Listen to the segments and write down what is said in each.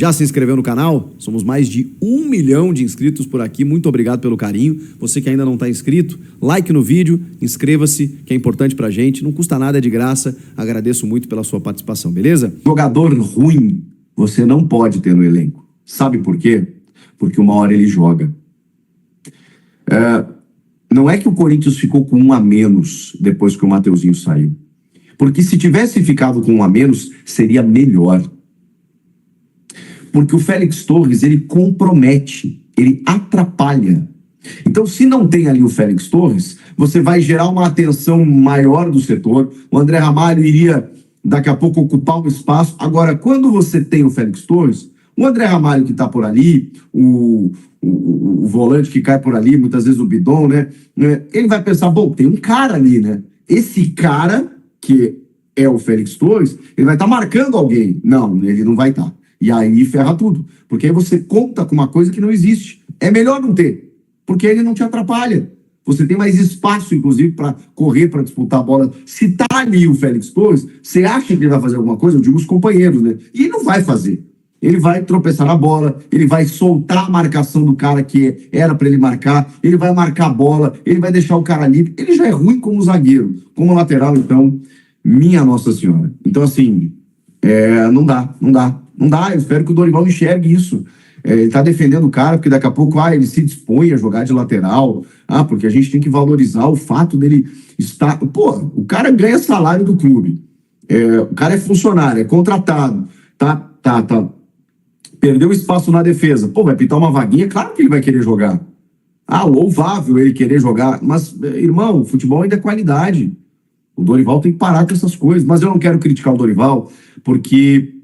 Já se inscreveu no canal? Somos mais de 1 milhão de inscritos por aqui. Muito obrigado pelo carinho. Você que ainda não está inscrito, like no vídeo, inscreva-se, que é importante pra gente. Não custa nada, é de graça. Agradeço muito pela sua participação, beleza? Jogador ruim você não pode ter no elenco. Sabe por quê? Porque uma hora ele joga. Não é que o Corinthians ficou com 1 a menos depois que o Mateuzinho saiu. Porque se tivesse ficado com 1 a menos, seria melhor. Porque o Félix Torres, ele compromete, ele atrapalha. Então, se não tem ali o Félix Torres, você vai gerar uma atenção maior do setor. O André Ramalho iria, daqui a pouco, ocupar o espaço. Agora, quando você tem o Félix Torres, o André Ramalho que está por ali, o volante que cai por ali, muitas vezes o Bidon, né? Ele vai pensar, bom, tem um cara ali, né? Esse cara, que é o Félix Torres, ele vai estar marcando alguém. Não, ele não vai estar. E aí ferra tudo. Porque aí você conta com uma coisa que não existe. É melhor não ter, porque ele não te atrapalha. Você tem mais espaço, inclusive, para correr, para disputar a bola. Se tá ali o Félix Torres, você acha que ele vai fazer alguma coisa? Eu digo os companheiros, né? E ele não vai fazer. Ele vai tropeçar na bola, ele vai soltar a marcação do cara que era para ele marcar, ele vai marcar a bola, ele vai deixar o cara livre. Ele já é ruim como zagueiro, como lateral, então, minha Nossa Senhora. Então, assim, não dá. Eu espero que o Dorival enxergue isso. Ele tá defendendo o cara, porque daqui a pouco ele se dispõe a jogar de lateral. Porque a gente tem que valorizar o fato dele estar... Pô, o cara ganha salário do clube. O cara é funcionário, é contratado. Tá. Perdeu espaço na defesa. Pô, vai pintar uma vaguinha, claro que ele vai querer jogar. Louvável ele querer jogar. Mas, irmão, o futebol ainda é qualidade. O Dorival tem que parar com essas coisas. Mas eu não quero criticar o Dorival, porque...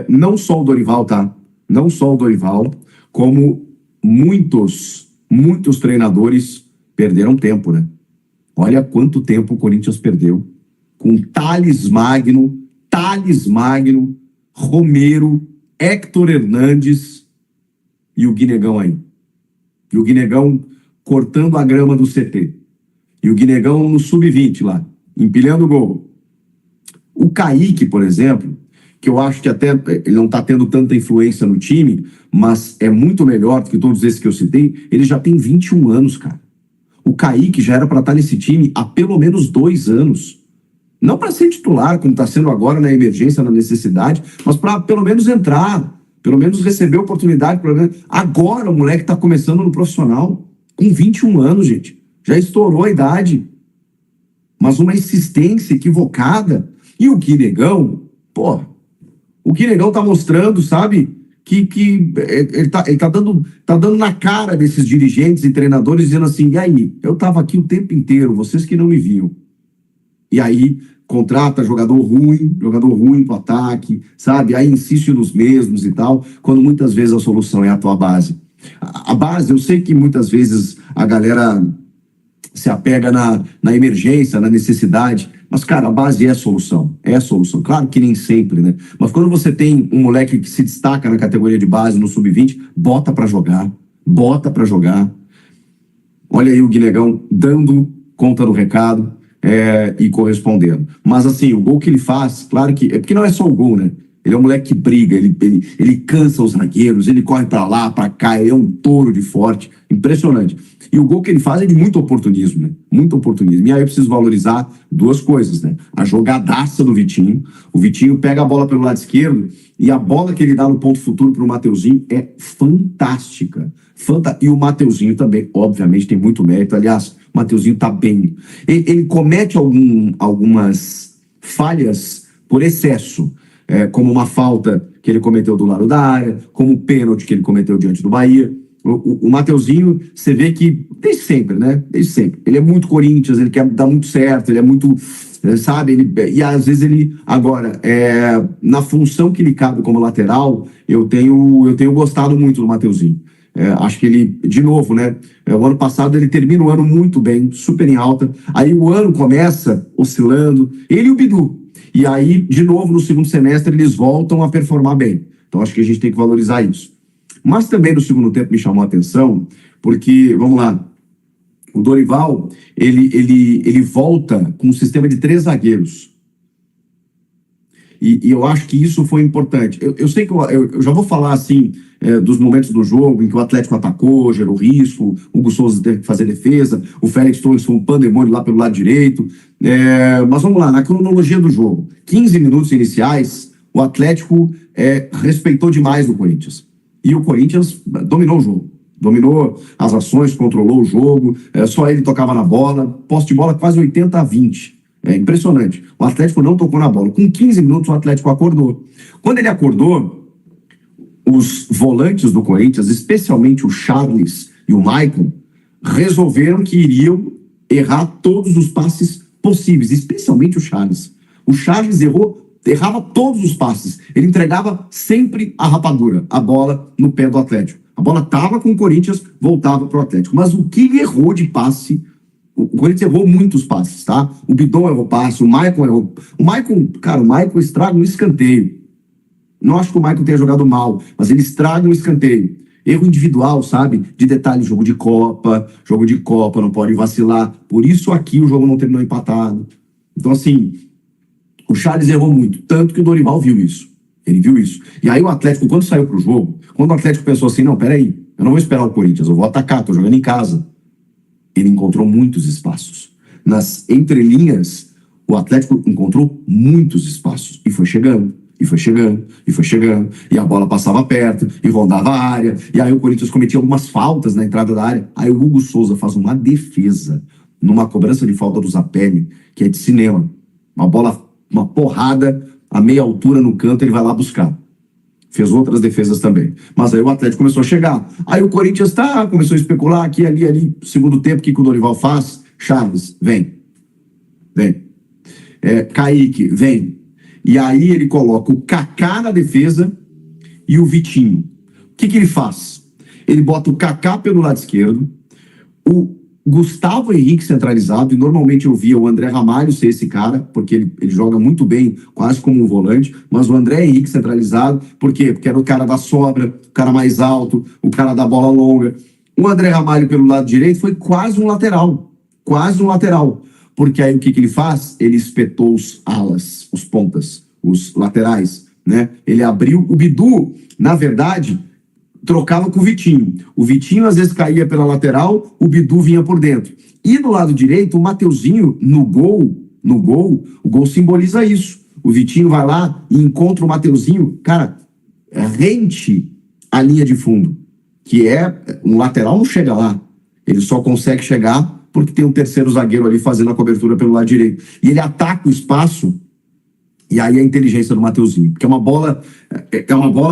não só o Dorival, tá? Não só o Dorival, como muitos treinadores perderam tempo, né? Olha quanto tempo o Corinthians perdeu com Thales Magno, Romero, Héctor Hernandes e o Guinegão aí. E o Guinegão cortando a grama do CT. E o Guinegão no sub-20 lá, empilhando o gol. O Kaique, por exemplo, que eu acho que até ele não está tendo tanta influência no time, mas é muito melhor do que todos esses que eu citei, ele já tem 21 anos, cara. O Kaique já era para estar nesse time há pelo menos 2 anos. Não para ser titular, como está sendo agora na emergência, na necessidade, mas para pelo menos entrar, pelo menos receber oportunidade. Agora o moleque está começando no profissional, com 21 anos, gente. Já estourou a idade. Mas uma insistência equivocada. E o Guinegão, o Guinegão tá mostrando, sabe, que ele tá dando na cara desses dirigentes e treinadores, dizendo assim, e aí, eu tava aqui o tempo inteiro, vocês que não me viam. E aí, contrata jogador ruim pro ataque, sabe, aí insiste nos mesmos e tal, quando muitas vezes a solução é a tua base. A base, eu sei que muitas vezes a galera se apega na emergência, na necessidade, mas, cara, a base é a solução. Claro que nem sempre, né? Mas quando você tem um moleque que se destaca na categoria de base, no sub-20, bota pra jogar. Olha aí o Guinegão dando conta do recado e correspondendo. Mas, assim, o gol que ele faz, claro que... É porque não é só o gol, né? Ele é um moleque que briga, ele cansa os zagueiros, ele corre pra lá, pra cá, ele é um touro de forte. Impressionante. E o gol que ele faz é de muito oportunismo, né? Muito oportunismo. E aí eu preciso valorizar 2 coisas, né? A jogadaça do Vitinho. O Vitinho pega a bola pelo lado esquerdo e a bola que ele dá no ponto futuro pro Mateuzinho é fantástica. E o Mateuzinho também, obviamente, tem muito mérito. Aliás, o Mateuzinho tá bem. Ele comete algumas falhas por excesso. Como uma falta que ele cometeu do lado da área, como o pênalti que ele cometeu diante do Bahia. O Mateuzinho, você vê que, desde sempre, né? Desde sempre. Ele é muito Corinthians, ele quer dar muito certo, ele é muito, sabe? E às vezes ele, agora, na função que ele cabe como lateral, eu tenho gostado muito do Mateuzinho. Acho que ele, de novo, né? O ano passado ele termina o ano muito bem, super em alta. Aí o ano começa oscilando, ele e o Bidu. E aí, de novo, no segundo semestre, eles voltam a performar bem. Então, acho que a gente tem que valorizar isso. Mas também no segundo tempo me chamou a atenção, porque, vamos lá, o Dorival, ele volta com um sistema de 3 zagueiros. E eu acho que isso foi importante. Eu sei que eu já vou falar assim dos momentos do jogo em que o Atlético atacou, gerou risco, o Hugo Souza teve que fazer defesa, o Félix Torres foi um pandemônio lá pelo lado direito. Mas vamos lá, na cronologia do jogo. 15 minutos iniciais, o Atlético respeitou demais o Corinthians. E o Corinthians dominou o jogo. Dominou as ações, controlou o jogo, só ele tocava na bola, posse de bola quase 80-20. É impressionante. O Atlético não tocou na bola. Com 15 minutos o Atlético acordou. Quando ele acordou, os volantes do Corinthians, especialmente o Charles e o Maicon, resolveram que iriam errar todos os passes possíveis, especialmente o Charles. O Charles errava todos os passes. Ele entregava sempre a rapadura, a bola no pé do Atlético. A bola estava com o Corinthians, voltava para o Atlético. Mas o que ele errou de passe, o Corinthians errou muitos passes, tá? O Bidon errou passe, o Maicon errou. O Maicon estraga um escanteio. Não acho que o Maicon tenha jogado mal, mas ele estraga um escanteio. Erro individual, sabe? De detalhe, jogo de Copa, não pode vacilar. Por isso aqui o jogo não terminou empatado. Então, assim, o Charles errou muito, tanto que o Dorival viu isso. Ele viu isso. E aí o Atlético, quando saiu pro jogo, quando o Atlético pensou assim, não, peraí, eu não vou esperar o Corinthians, eu vou atacar, tô jogando em casa. Ele encontrou muitos espaços. Nas entrelinhas, o Atlético encontrou muitos espaços. E foi chegando, e foi chegando, e foi chegando. E a bola passava perto, e rondava a área. E aí o Corinthians cometia algumas faltas na entrada da área. Aí o Hugo Souza faz uma defesa, numa cobrança de falta do Zapelli, que é de cinema. Uma bola, uma porrada a meia altura no canto, ele vai lá buscar. Fez outras defesas também. Mas aí o Atlético começou a chegar. Aí o Corinthians começou a especular aqui, ali. Segundo tempo, o que o Dorival faz? Charles, vem. Kaique, vem. E aí ele coloca o Kaká na defesa e o Vitinho. O que ele faz? Ele bota o Kaká pelo lado esquerdo, o Gustavo Henrique centralizado, e normalmente eu via o André Ramalho ser esse cara, porque ele joga muito bem, quase como um volante, mas o André Henrique centralizado, por quê? Porque era o cara da sobra, o cara mais alto, o cara da bola longa. O André Ramalho pelo lado direito foi quase um lateral, porque aí o que ele faz? Ele espetou os alas, os pontas, os laterais, né? Ele abriu, o Bidu, na verdade, trocava com o Vitinho. O Vitinho às vezes caía pela lateral, o Bidu vinha por dentro. E do lado direito, o Mateuzinho, no gol, o gol simboliza isso. O Vitinho vai lá e encontra o Mateuzinho, cara, rente a linha de fundo, que um lateral não chega lá. Ele só consegue chegar porque tem um terceiro zagueiro ali fazendo a cobertura pelo lado direito. E ele ataca o espaço. E aí a inteligência do Mateuzinho, porque é uma bola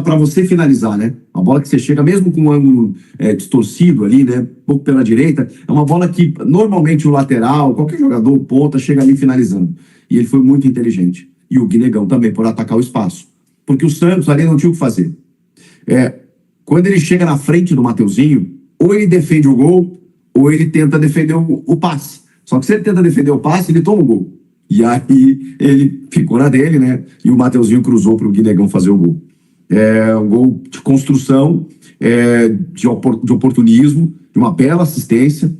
para você finalizar, né? Uma bola que você chega mesmo com um ângulo distorcido ali, né? Um pouco pela direita. É uma bola que normalmente o lateral, qualquer jogador, o ponta, chega ali finalizando. E ele foi muito inteligente. E o Guinegão também, por atacar o espaço. Porque o Santos ali não tinha o que fazer. Quando ele chega na frente do Mateuzinho, ou ele defende o gol, ou ele tenta defender o passe. Só que se ele tenta defender o passe, ele toma o gol. E aí ele ficou na dele, né? E o Mateuzinho cruzou para o Guinegão fazer o gol. Um gol de construção, de oportunismo, de uma bela assistência,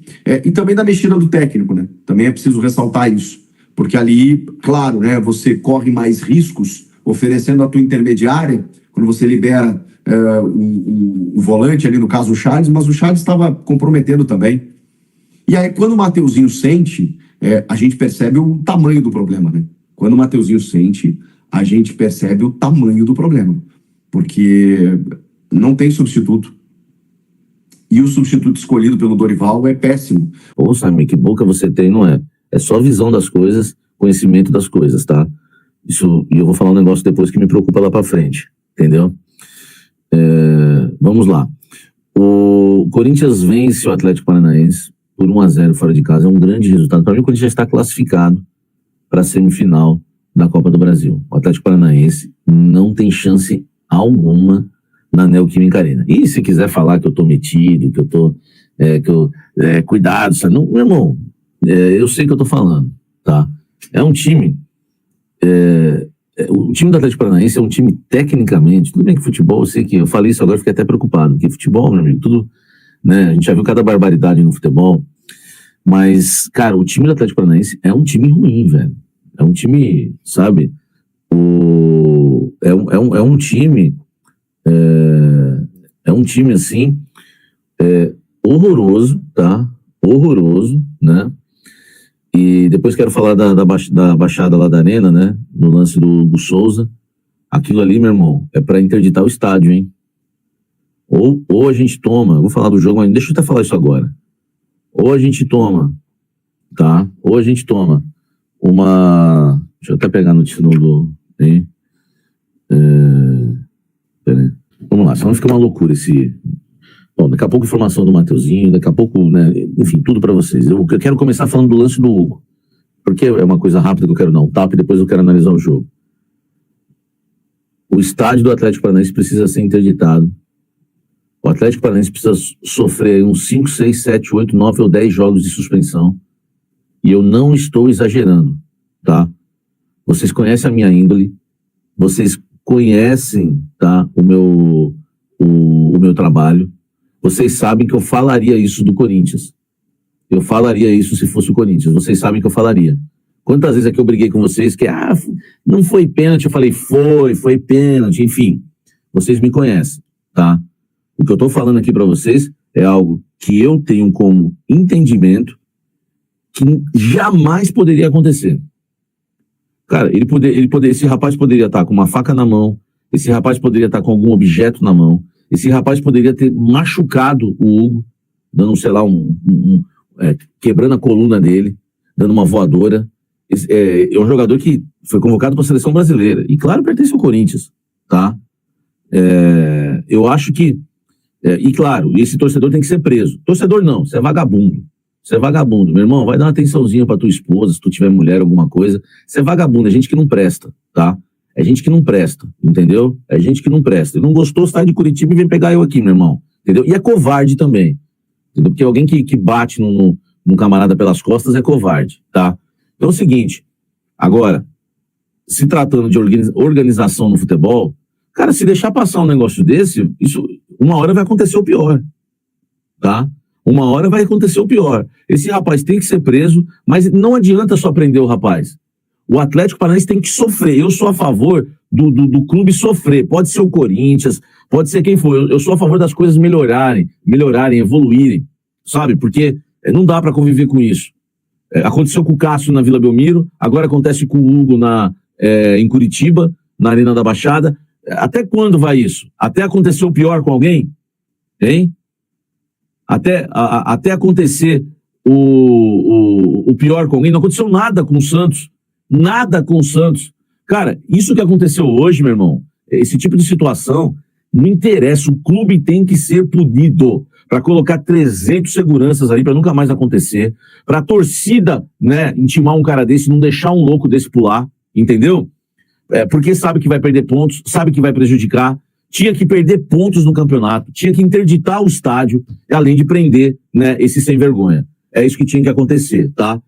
e também da mexida do técnico, né? Também é preciso ressaltar isso. Porque ali, claro, né? Você corre mais riscos oferecendo a tua intermediária, quando você libera o volante ali, no caso o Charles, mas o Charles estava comprometendo também. E aí quando o Mateuzinho sente... a gente percebe o tamanho do problema, né? Quando o Mateuzinho sente, a gente percebe o tamanho do problema. Porque não tem substituto. E o substituto escolhido pelo Dorival é péssimo. Ô, Samir, que boca você tem, não é? É só visão das coisas, conhecimento das coisas, tá? E eu vou falar um negócio depois que me preocupa lá pra frente, entendeu? Vamos lá. O Corinthians vence o Atlético Paranaense por 1-0 fora de casa. É um grande resultado. Para mim, o Corinthians já está classificado para a semifinal da Copa do Brasil. O Atlético Paranaense não tem chance alguma na Neoquímica Arena. E se quiser falar que eu tô metido, que eu tô... cuidado, sabe? Não, meu irmão, eu sei o que eu tô falando, tá? É um time... o time do Atlético Paranaense é um time tecnicamente... Tudo bem que futebol, eu sei que... Eu falei isso agora, fiquei até preocupado, porque futebol, meu amigo, tudo... Né? A gente já viu cada barbaridade no futebol, mas, cara, o time do Atlético Paranaense é um time ruim, velho. É um time, sabe? É um time, assim, horroroso, tá? Horroroso, né? E depois quero falar da baixada lá da Arena, né? No lance do Hugo Souza. Aquilo ali, meu irmão, é para interditar o estádio, hein? Ou a gente toma, vou falar do jogo, mas deixa eu até falar isso agora. Ou a gente toma, tá? Ou a gente toma uma... Deixa eu até pegar no título hein? Peraí. Vamos lá, senão fica uma loucura esse... Bom, daqui a pouco informação do Mateuzinho, daqui a pouco, né? Enfim, tudo para vocês. Eu quero começar falando do lance do Hugo, porque é uma coisa rápida que eu quero dar um tapa e depois eu quero analisar o jogo. O estádio do Atlético Paranaense precisa ser interditado. O Atlético Paranaense precisa sofrer uns 5, 6, 7, 8, 9 ou 10 jogos de suspensão. E eu não estou exagerando, tá? Vocês conhecem a minha índole, vocês conhecem, tá, o meu trabalho. Vocês sabem que eu falaria isso do Corinthians. Eu falaria isso se fosse o Corinthians. Vocês sabem que eu falaria. Quantas vezes aqui eu briguei com vocês que, não foi pênalti, eu falei, foi pênalti, enfim. Vocês me conhecem, tá? O que eu tô falando aqui para vocês é algo que eu tenho como entendimento que jamais poderia acontecer. Cara, esse rapaz poderia estar com uma faca na mão, esse rapaz poderia estar com algum objeto na mão, esse rapaz poderia ter machucado o Hugo, dando, sei lá, quebrando a coluna dele, dando uma voadora. É um jogador que foi convocado para a seleção brasileira. E, claro, pertence ao Corinthians, tá? Eu acho que... e, claro, esse torcedor tem que ser preso. Torcedor não, você é vagabundo. Você é vagabundo. Meu irmão, vai dar uma atençãozinha para tua esposa, se tu tiver mulher, alguma coisa. Você é vagabundo, é gente que não presta, tá? É gente que não presta, entendeu? É gente que não presta. E não gostou, sai de Curitiba e vem pegar eu aqui, meu irmão. Entendeu? E é covarde também. Entendeu? Porque alguém que bate num camarada pelas costas é covarde, tá? Então é o seguinte, agora, se tratando de organização no futebol, cara, se deixar passar um negócio desse, isso, uma hora vai acontecer o pior, tá? Uma hora vai acontecer o pior. Esse rapaz tem que ser preso, mas não adianta só prender o rapaz. O Atlético Paranaense tem que sofrer. Eu sou a favor do clube sofrer. Pode ser o Corinthians, pode ser quem for. Eu sou a favor das coisas melhorarem, evoluírem, sabe? Porque não dá para conviver com isso. Aconteceu com o Cássio na Vila Belmiro, agora acontece com o Hugo em Curitiba, na Arena da Baixada. Até quando vai isso? Até acontecer o pior com alguém? Hein? Até acontecer o pior com alguém. Não aconteceu nada com o Santos. Nada com o Santos. Cara, isso que aconteceu hoje, meu irmão, esse tipo de situação, não interessa. O clube tem que ser punido para colocar 300 seguranças ali para nunca mais acontecer, para a torcida, né, intimar um cara desse, não deixar um louco desse pular, entendeu? Porque sabe que vai perder pontos, sabe que vai prejudicar, tinha que perder pontos no campeonato, tinha que interditar o estádio, além de prender, né, esse sem vergonha. É isso que tinha que acontecer, tá?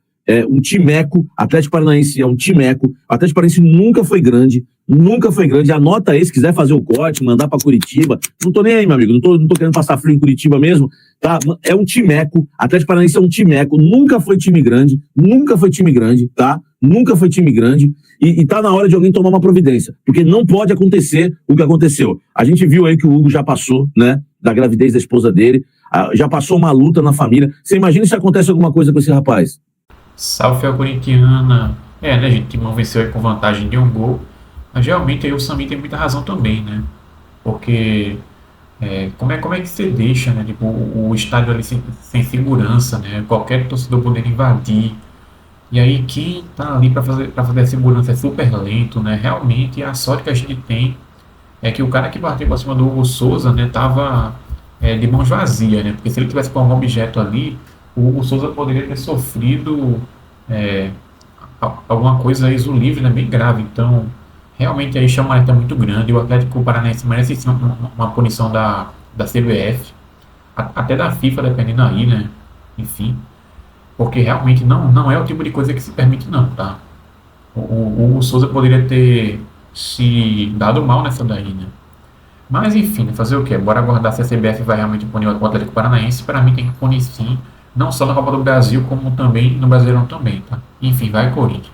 Um timeco, Atlético Paranaense é um timeco, o Atlético Paranaense nunca foi grande, anota aí, se quiser fazer o corte, mandar pra Curitiba, não tô nem aí, meu amigo, não tô querendo passar frio em Curitiba mesmo, tá? É um timeco, Atlético Paranaense é um timeco, nunca foi time grande, tá? Nunca foi time grande, e tá na hora de alguém tomar uma providência, porque não pode acontecer o que aconteceu. A gente viu aí que o Hugo já passou, né, da gravidez da esposa dele, já passou uma luta na família. Você imagina se acontece alguma coisa com esse rapaz? Salve a corintiana. Né, gente? O Timão venceu aí com vantagem de 1 gol. Mas realmente aí o Samir tem muita razão também, né? Porque como é que você deixa, né? Tipo, o estádio ali sem segurança, né? Qualquer torcedor podendo invadir. E aí quem tá ali para fazer a segurança é super lento, né? Realmente a sorte que a gente tem é que o cara que bateu pra cima do Hugo Souza, né? Tava de mãos vazias, né? Porque se ele tivesse com algum objeto ali, o Hugo Souza poderia ter sofrido alguma coisa isso livre, né, bem grave. Então, realmente aí chama até muito grande. O Atlético Paranaense merece sim uma punição da CBF, até da FIFA, dependendo aí, né? Enfim, porque realmente não é o tipo de coisa que se permite, não, tá? O Hugo Souza poderia ter se dado mal nessa daí, né? Mas enfim, fazer o quê? Bora aguardar se a CBF vai realmente punir o Atlético Paranaense. Para mim tem que punir sim, não só na Copa do Brasil, como também no Brasileirão também, tá? Enfim, vai Corinthians.